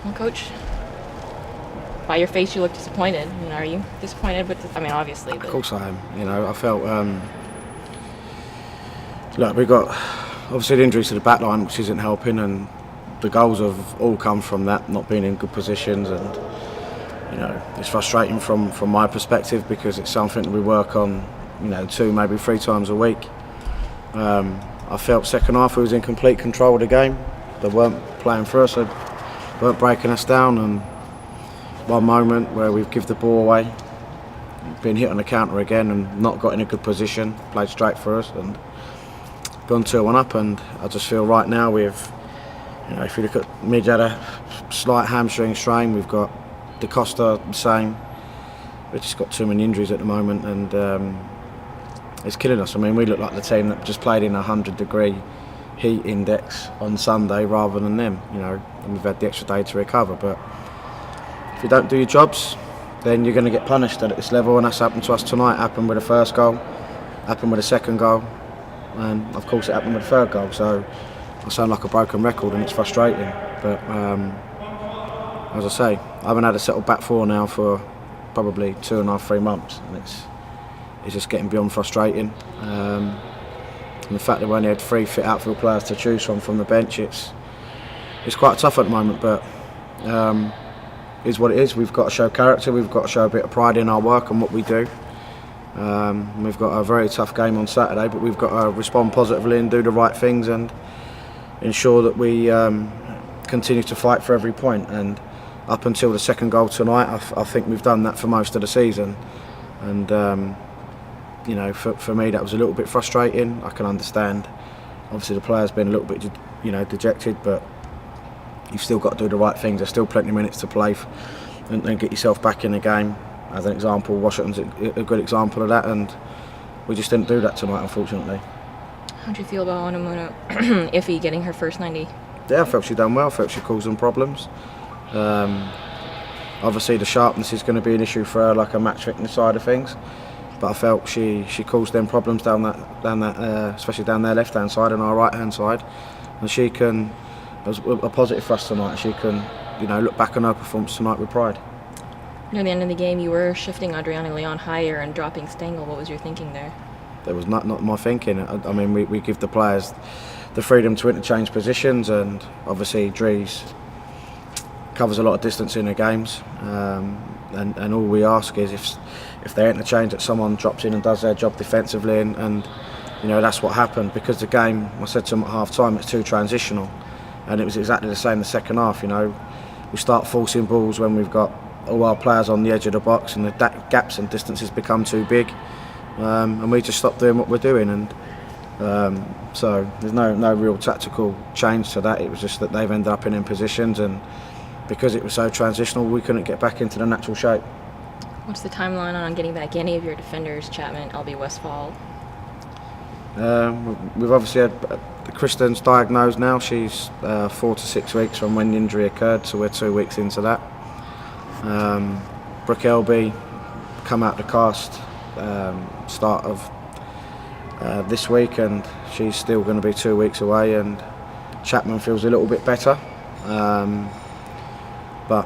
Well, Coach, by your face you look disappointed. Are you disappointed with this? I mean, obviously. But... Of course I am. I felt... look, we got obviously the injuries to the back line, which isn't helping, and the goals have all come from that, not being in good positions, and it's frustrating from my perspective because it's something that we work on 2, maybe 3 times a week. I felt second half we was in complete control of the game. They weren't playing for us, they weren't breaking us down, and one moment where we've given the ball away, been hit on the counter again and not got in a good position, played straight for us and gone 2-1 up. And I just feel right now if you look at Midge had a slight hamstring strain, we've got Da Costa the same. We've just got too many injuries at the moment, and it's killing us. I mean, we look like the team that just played in a 100-degree heat index on Sunday rather than them, and we've had the extra day to recover. But if you don't do your jobs, then you're going to get punished at this level, and that's happened to us tonight. Happened with the first goal, happened with the second goal, and of course it happened with the third goal. So I sound like a broken record, and it's frustrating. But as I say, I haven't had a settled back four now for probably 2.5, 3 months, and it's just getting beyond frustrating. And the fact that we only had 3 fit outfield players to choose from the bench, it's quite tough at the moment. But is what it is. We've got to show character. We've got to show a bit of pride in our work and what we do. We've got a very tough game on Saturday, but we've got to respond positively and do the right things and ensure that we continue to fight for every point. And up until the second goal tonight, I think we've done that for most of the season. And for me, that was a little bit frustrating. I can understand. Obviously, the players been a little bit, dejected, but you've still got to do the right things. There's still plenty of minutes to play and get yourself back in the game. As an example, Washington's a good example of that, and we just didn't do that tonight, unfortunately. How do you feel about Onamuna Iffy getting her first 90? Yeah, I felt she done well. I felt she caused them problems. Obviously, the sharpness is going to be an issue for her, like a match fitness side of things. But I felt she caused them problems down that, especially down their left-hand side and our right-hand side, and she can. It was a positive for us tonight. She can, look back on her performance tonight with pride. Near the end of the game, you were shifting Adriana Leon higher and dropping Stengel. What was your thinking there? That was not my thinking. I mean, we give the players the freedom to interchange positions, and obviously Dries covers a lot of distance in the games. And all we ask is if they interchange, that someone drops in and does their job defensively, and that's what happened. Because the game, I said to them at half time, it's too transitional. And it was exactly the same the second half. We start forcing balls when we've got all our players on the edge of the box, and the gaps and distances become too big, and we just stop doing what we're doing. And so there's no real tactical change to that. It was just that they've ended up in positions, and because it was so transitional, we couldn't get back into the natural shape. What's the timeline on getting back any of your defenders, Chapman, BOSvHOU? We've obviously had Kristen's diagnosed now. She's 4 to 6 weeks from when the injury occurred, so we're 2 weeks into that. Brooke Elby come out the cast start of this week, and she's still going to be 2 weeks away. And Chapman feels a little bit better, but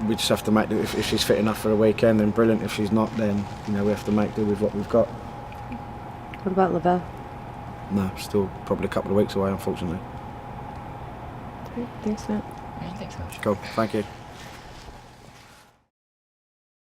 we just have to make do. If she's fit enough for the weekend, then brilliant. If she's not, then we have to make do with what we've got. What about Lavelle? No, still probably a couple of weeks away, unfortunately. Thanks, Matt. Thanks, Coach. Cool, thank you.